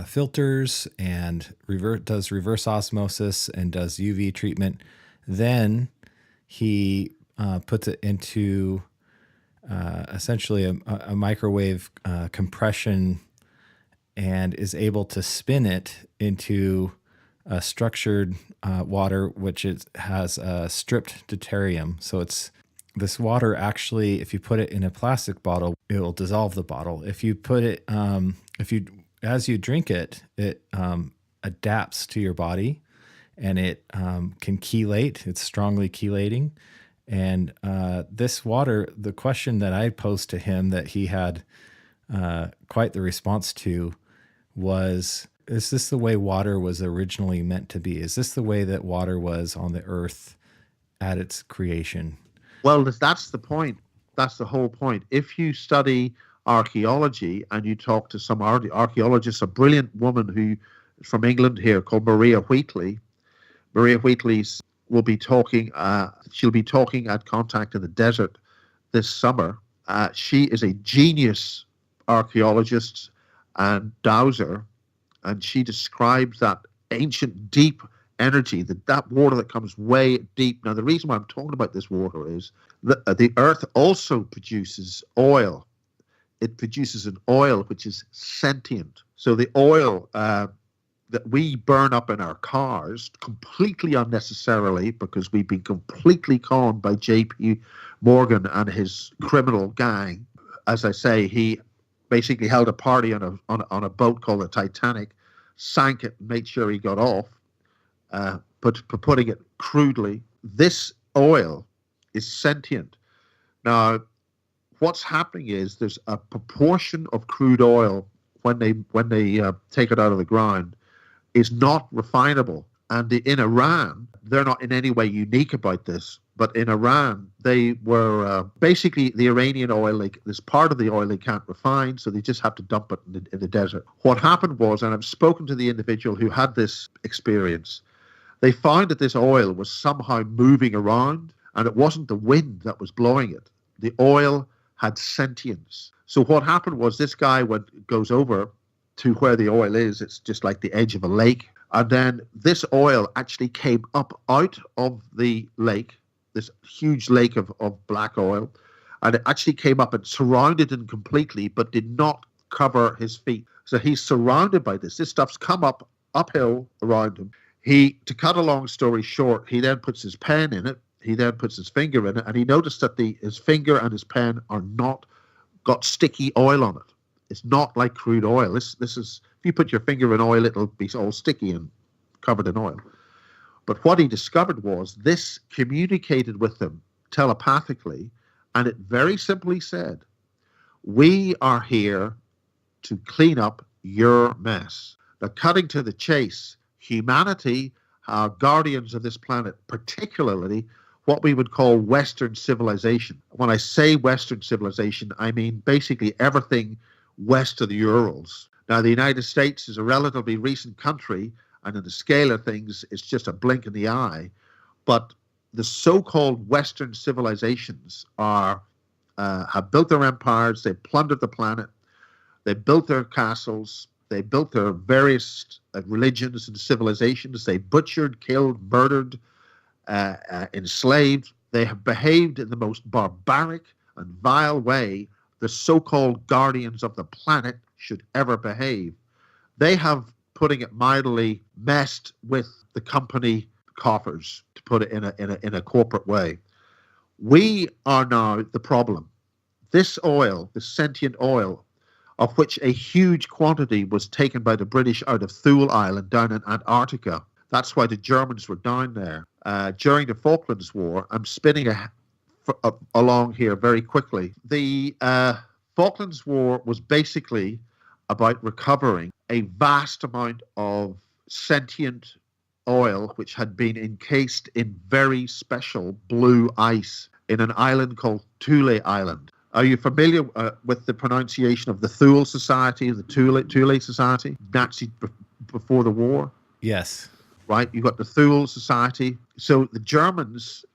filters and does reverse osmosis and does UV treatment. Then he puts it into essentially a microwave compression and is able to spin it into a structured water, which has stripped deuterium. So this water actually, if you put it in a plastic bottle, it will dissolve the bottle. If you put it, as you drink it, it adapts to your body, and it can chelate. It's strongly chelating. And this water, the question that I posed to him that he had quite the response to was, Is this the way water was originally meant to be? Is this the way that water was on the earth at its creation? Well, that's the point. That's the whole point. If you study archaeology and you talk to some archaeologists, a brilliant woman who is from England here called Maria Wheatley. Maria Wheatley will be talking. She'll be talking at Contact in the Desert this summer. She is a genius archaeologist and dowser, and she describes that ancient deep energy, that water that comes way deep. Now, the reason why I'm talking about this water is that the earth also produces oil. It produces an oil which is sentient. So the oil that we burn up in our cars completely unnecessarily, because we've been completely conned by J.P. Morgan and his criminal gang. As I say, he basically held a party on a boat called the Titanic, sank it, and made sure he got off. But putting it crudely, this oil is sentient. Now, what's happening is there's a proportion of crude oil when they take it out of the ground is not refinable. And in Iran, they're not in any way unique about this, but in Iran, they were basically the Iranian oil, like this part of the oil they can't refine, so they just have to dump it in the desert. What happened was, and I've spoken to the individual who had this experience, they found that this oil was somehow moving around, and it wasn't the wind that was blowing it. The oil had sentience. So what happened was this guy goes over to where the oil is. It's just like the edge of a lake. And then this oil actually came up out of the lake, this huge lake of black oil, and it actually came up and surrounded him completely, but did not cover his feet. So he's surrounded by this. This stuff's come up uphill around him. To cut a long story short, he then puts his pen in it. He then puts his finger in it, and he noticed that his finger and his pen are not got sticky oil on it. It's not like crude oil. This is, if you put your finger in oil, it'll be all sticky and covered in oil. But what he discovered was this communicated with them telepathically, and it very simply said, "We are here to clean up your mess." Now, cutting to the chase, humanity are guardians of this planet, particularly what we would call Western civilization. When I say Western civilization, I mean basically everything west of the Urals. Now, the United States is a relatively recent country, and in the scale of things, it's just a blink in the eye. But the so-called Western civilizations have built their empires, they've plundered the planet, they built their castles, they built their various religions and civilizations, they butchered, killed, murdered, enslaved. They have behaved in the most barbaric and vile way the so-called guardians of the planet should ever behave. They have, putting it mildly, messed with the company coffers, to put it in a corporate way. We are now the problem. This oil, the sentient oil, of which a huge quantity was taken by the British out of Thule Island down in Antarctica. That's why the Germans were down there. During the Falklands War, I'm spinning along here very quickly. The Falklands War was basically about recovering a vast amount of sentient oil which had been encased in very special blue ice in an island called Thule Island. Are you familiar with the pronunciation of the Thule Society, the Thule Society, Nazi before the war? Yes. Right, you got the Thule Society. So the Germans,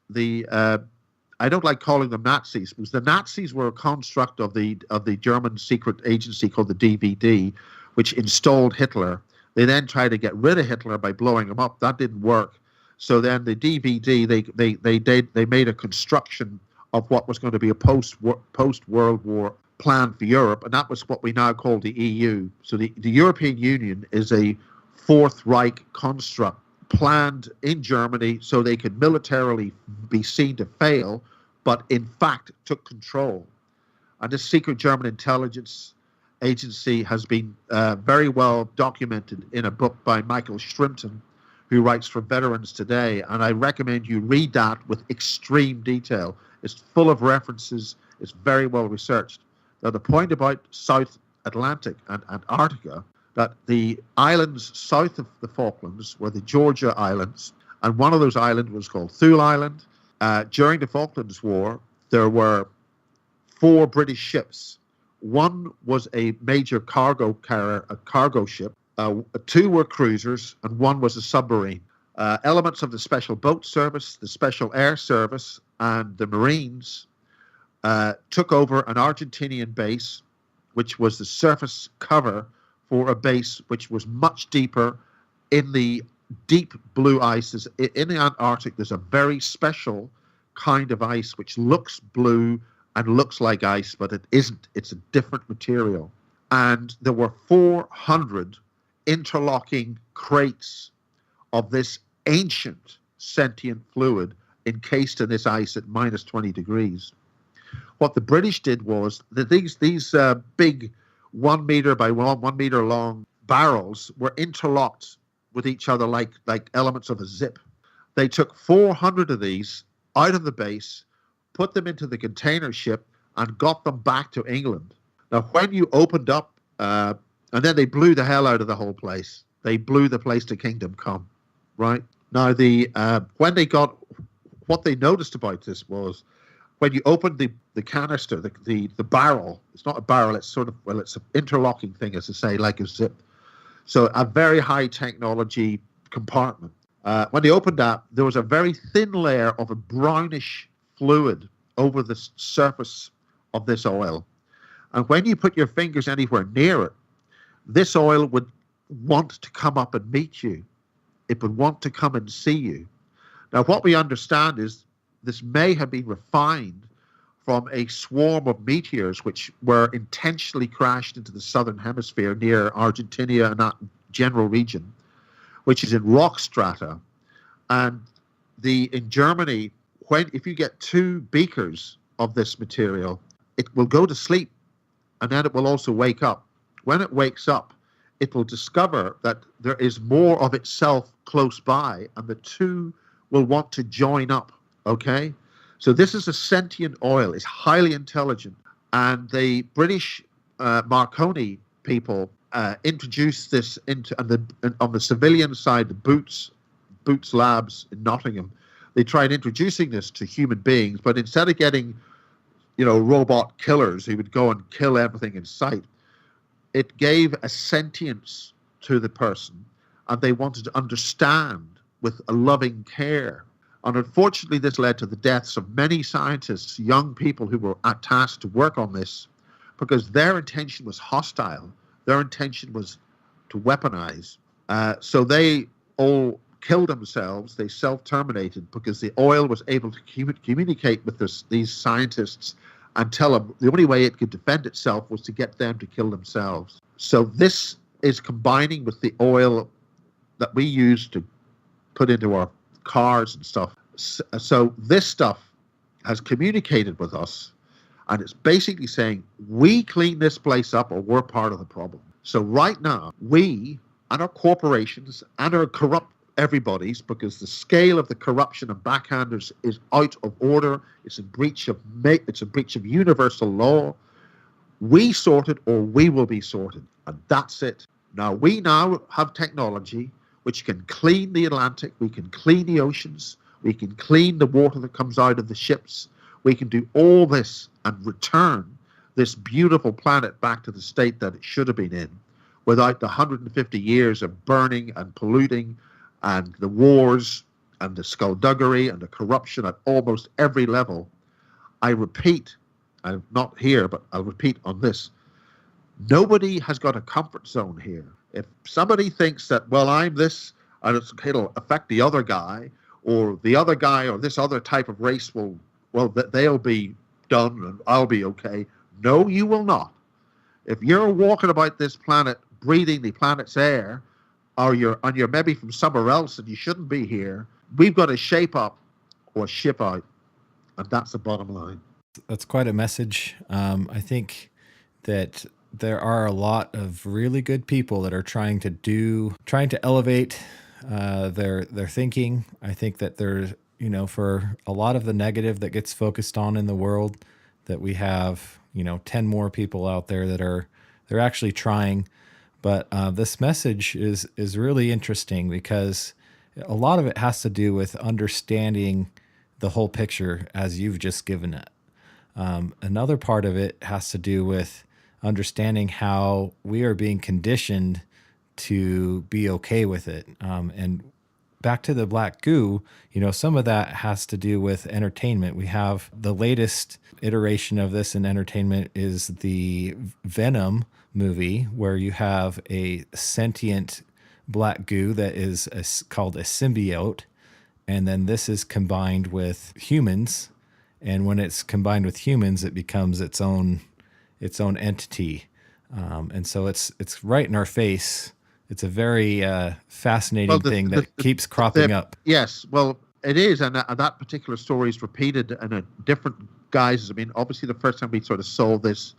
I don't like calling them Nazis, because the Nazis were a construct of the German secret agency called the DVD, which installed Hitler. They then tried to get rid of Hitler by blowing him up. That didn't work. So then the DVD, they made a construction of what was going to be a post-World War plan for Europe, and that was what we now call the EU. So the European Union is a Fourth Reich construct planned in Germany so they could militarily be seen to fail, but in fact took control. And this secret German intelligence agency has been very well documented in a book by Michael Shrimpton, who writes for Veterans Today, and I recommend you read that with extreme detail. It's full of references. It's very well researched. Now, the point about South Atlantic and Antarctica, that the islands south of the Falklands were the Georgia Islands, and one of those islands was called Thule Island. During the Falklands War, there were 4 British ships. One was a major cargo carrier, a cargo ship. 2 were cruisers, and 1 was a submarine. Elements of the Special Boat Service, the Special Air Service, and the Marines took over an Argentinian base, which was the surface cover for a base which was much deeper in the deep blue ice. In the Antarctic, there's a very special kind of ice which looks blue and looks like ice, but it isn't. It's a different material. And there were 400 interlocking crates of this ancient sentient fluid encased in this ice at minus 20 degrees. What the British did was that these big 1 meter by 1 meter long barrels were interlocked with each other like elements of a zip. They took 400 of these out of the base, put them into the container ship, and got them back to England. Now, when you opened up, and then they blew the hell out of the whole place. They blew the place to kingdom come, right? Now, when they got, what they noticed about this was, when you opened the canister, the barrel, it's not a barrel, it's sort of, well, it's an interlocking thing, as I say, like a zip. So a very high technology compartment. When they opened that, there was a very thin layer of a brownish fluid over the surface of this oil. And when you put your fingers anywhere near it, this oil would want to come up and meet you. It would want to come and see you. Now, what we understand is this may have been refined from a swarm of meteors which were intentionally crashed into the southern hemisphere near Argentina and that general region, which is in rock strata. And in Germany, if you get 2 beakers of this material, it will go to sleep, and then it will also wake up. When it wakes up, it will discover that there is more of itself close by, and the 2 will want to join up, okay? So this is a sentient oil. It's highly intelligent. And the British Marconi people introduced this into, on the civilian side, the Boots Labs in Nottingham, they tried introducing this to human beings, but instead of getting, robot killers who would go and kill everything in sight, it gave a sentience to the person, and they wanted to understand with a loving care. And unfortunately, this led to the deaths of many scientists, young people who were tasked to work on this, because their intention was hostile. Their intention was to weaponize. So they all killed themselves. They self-terminated because the oil was able to communicate with these scientists and tell them the only way it could defend itself was to get them to kill themselves. So this is combining with the oil that we use to put into our cars and stuff. So this stuff has communicated with us, and it's basically saying, we clean this place up or we're part of the problem. So right now, we and our corporations and our corrupt everybody's, because the scale of the corruption and backhanders is out of order. It's a breach of universal law. We sort it or we will be sorted, and that's it. Now we have technology which can clean the Atlantic, we can clean the oceans, we can clean the water that comes out of the ships. We can do all this and return this beautiful planet back to the state that it should have been in, without the 150 years of burning and polluting and the wars and the skullduggery and the corruption at almost every level. I repeat, I'm not here, but I'll repeat on this. Nobody has got a comfort zone here. If somebody thinks that, well, I'm this, and it'll affect the other guy, or the other guy, or this other type of race they'll be done and I'll be okay. No, you will not. If you're walking about this planet, breathing the planet's air, or you're maybe from somewhere else and you shouldn't be here, we've got to shape up or ship out. And that's the bottom line. That's quite a message. I think that there are a lot of really good people that are trying to elevate their thinking. I think that there's, for a lot of the negative that gets focused on in the world, that we have, 10 more people out there they're actually trying. But this message is really interesting because a lot of it has to do with understanding the whole picture as you've just given it. Another part of it has to do with understanding how we are being conditioned to be okay with it. And back to the black goo, some of that has to do with entertainment. We have the latest iteration of this in entertainment is the Venom movie, where you have a sentient black goo that is called a symbiote. And then this is combined with humans. And when it's combined with humans, it becomes its own entity. And so it's right in our face. It's a very fascinating thing that keeps cropping up. Yes, well, it is. And that particular story is repeated in a different guises. I mean, obviously, the first time we sort of saw this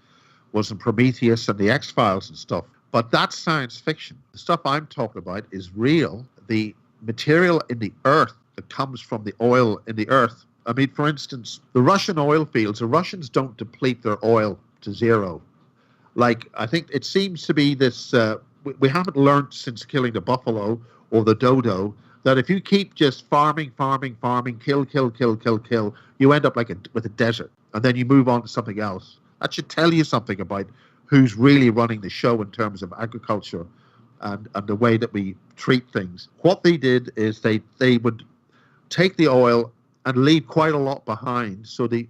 was in Prometheus and the X-Files and stuff. But that's science fiction. The stuff I'm talking about is real. The material in the earth that comes from the oil in the earth. I mean, for instance, the Russian oil fields, the Russians don't deplete their oil to zero. Like, I think it seems to be this, we haven't learned since killing the buffalo or the dodo that if you keep just farming, kill, you end up with a desert. And then you move on to something else. That should tell you something about who's really running the show in terms of agriculture and the way that we treat things. What they did is they would take the oil and leave quite a lot behind so the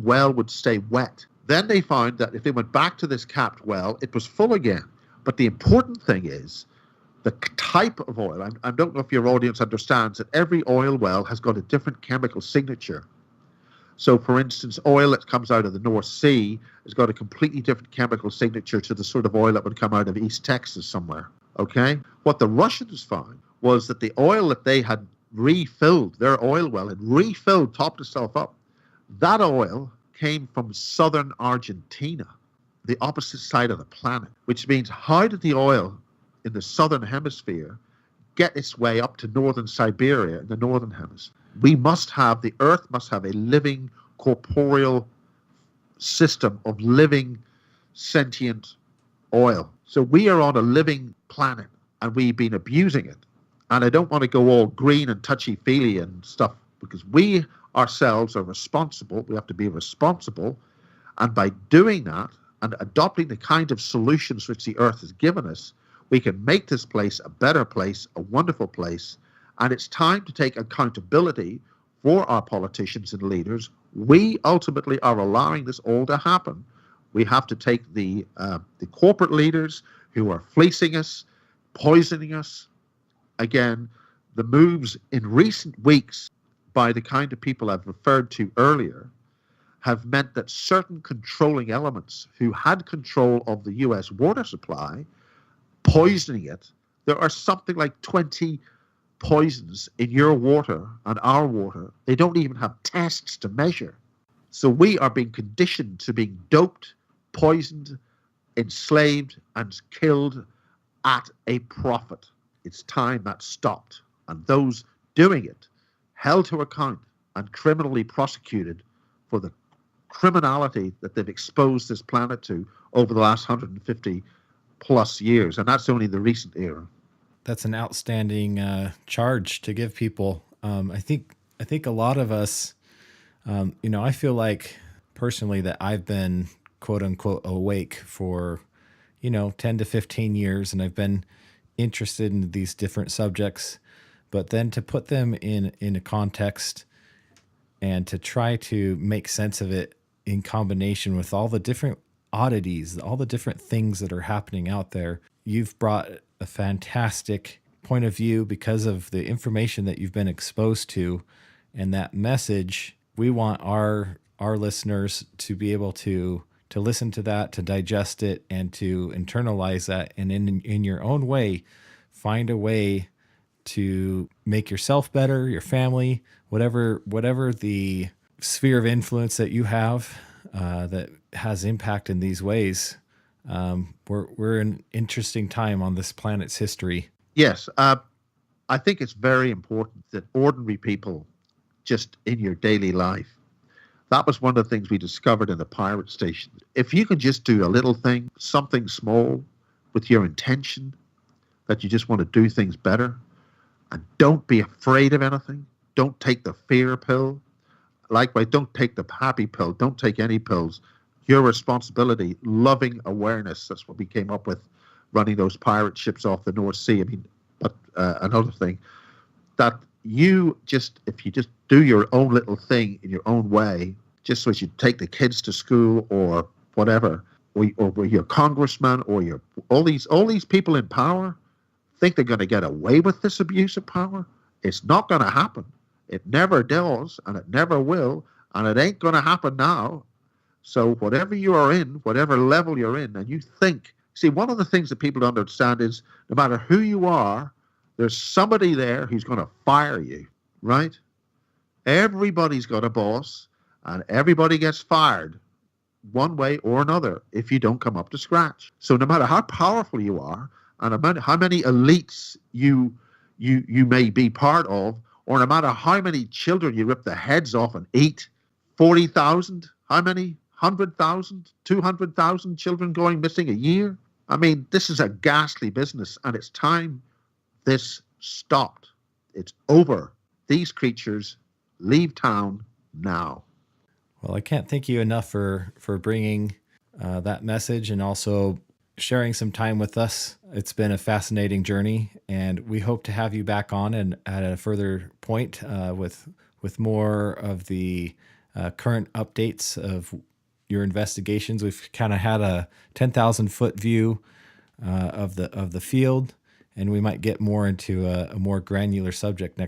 well would stay wet. Then they found that if they went back to this capped well, it was full again. But the important thing is the type of oil. I don't know if your audience understands that every oil well has got a different chemical signature. So, for instance, oil that comes out of the North Sea has got a completely different chemical signature to the sort of oil that would come out of East Texas somewhere, okay? What the Russians found was that the oil that they had refilled, their oil well had refilled, topped itself up. That oil came from southern Argentina, the opposite side of the planet, which means how did the oil in the southern hemisphere get its way up to northern Siberia in the northern hemisphere? The earth must have a living corporeal system of living sentient oil. So we are on a living planet and we've been abusing it. And I don't want to go all green and touchy-feely and stuff because we ourselves are responsible. We have to be responsible. And by doing that and adopting the kind of solutions which the earth has given us, we can make this place a better place, a wonderful place. And it's time to take accountability for our politicians and leaders. We ultimately are allowing this all to happen. We have to take the corporate leaders who are fleecing us, poisoning us. Again, the moves in recent weeks by the kind of people I've referred to earlier have meant that certain controlling elements who had control of the U.S. water supply, poisoning it. There are something like 20 poisons in your water and our water. They don't even have tests to measure. So we are being conditioned to being doped, poisoned, enslaved, and killed at a profit. It's time that stopped. And those doing it held to account and criminally prosecuted for the criminality that they've exposed this planet to over the last 150 plus years. And that's only the recent era. That's an outstanding charge to give people. I think a lot of us, I feel like personally that I've been quote unquote awake for, 10 to 15 years, and I've been interested in these different subjects, but then to put them in a context and to try to make sense of it in combination with all the different oddities, all the different things that are happening out there, you've brought a fantastic point of view because of the information that you've been exposed to, and that message. We want our listeners to be able to listen to that, to digest it, and to internalize that, and in your own way, find a way to make yourself better, your family, whatever the sphere of influence that you have that has impact in these ways. We're in an interesting time on this planet's history. Yes, I think it's very important that ordinary people, just in your daily life, that was one of the things we discovered in the pirate station. If you can just do a little thing, something small, with your intention that you just want to do things better. And don't be afraid of anything. Don't take the fear pill. Likewise, don't take the happy pill. Don't take any pills. Your responsibility, loving awareness. That's what we came up with, running those pirate ships off the North Sea. I mean, but another thing, that you just, if you just do your own little thing in your own way, just so as you take the kids to school or whatever, or your congressman or your all these people in power think they're going to get away with this abuse of power. It's not going to happen. It never does, and it never will, and it ain't going to happen now. So whatever you are in, whatever level you're in, and you think, see, one of the things that people don't understand is no matter who you are, there's somebody there who's going to fire you, right? Everybody's got a boss, and everybody gets fired one way or another if you don't come up to scratch. So no matter how powerful you are, and how many elites you may be part of, or no matter how many children you rip the heads off and eat, 40,000, how many? 100,000, 200,000 children going missing a year? I mean, this is a ghastly business, and it's time this stopped. It's over. These creatures leave town now. Well, I can't thank you enough for bringing that message and also sharing some time with us. It's been a fascinating journey, and we hope to have you back on and at a further point with more of the current updates of your investigations. We've kind of had a 10,000-foot view of the field, and we might get more into a more granular subject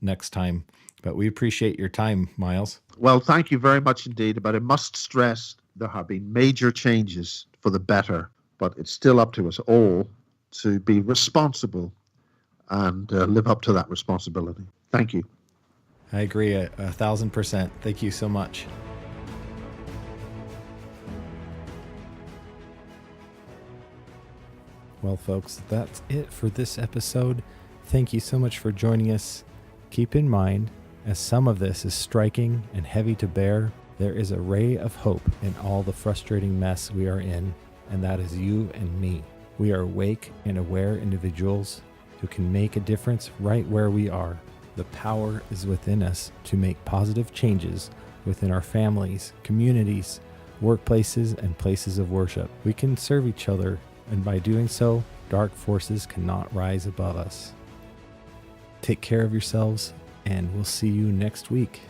next time. But we appreciate your time, Miles. Well, thank you very much indeed. But I must stress there have been major changes for the better, but it's still up to us all to be responsible and live up to that responsibility. Thank you. I agree 1,000%. Thank you so much. Well, folks, that's it for this episode. Thank you so much for joining us. Keep in mind, as some of this is striking and heavy to bear, there is a ray of hope in all the frustrating mess we are in, and that is you and me. We are awake and aware individuals who can make a difference right where we are. The power is within us to make positive changes within our families, communities, workplaces, and places of worship. We can serve each other, and by doing so, dark forces cannot rise above us. Take care of yourselves, and we'll see you next week.